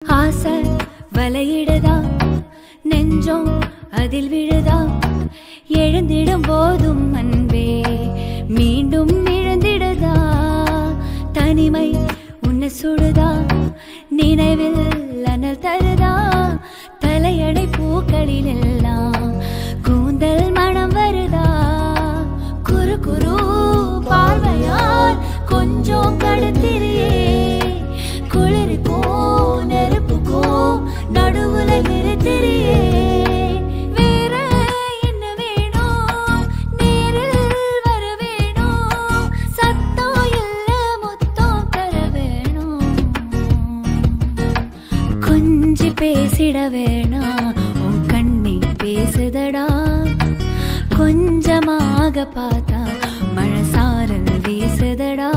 ஆசை வலையிடுதா நெஞ்சம் அதில் விழுதா எழுந்திடும் போதும் அன்பே மீண்டும் இழந்திடுதா தனிமை உன்னை சுடுதா நினைவில் அனல் தருதா தலையடை பூக்களில் எல்லாம் கூந்தல் மனம் வருதா குறு குரு பார்வையால் கொஞ்சம் கடத்திரியே குளிருக்கோ நெருப்புக்கோ நடுவுல நிறுத்திரியே வேற என்ன வேணும் நேரில் வர வேணும் சத்தம் இல்ல மொத்தம் தர வேணும் கொஞ்சி பேசிட வேணாம் உன் கண்ணி பேசுதடா கொஞ்சமாக பார்த்தா மழை சாரல் வீசுதடா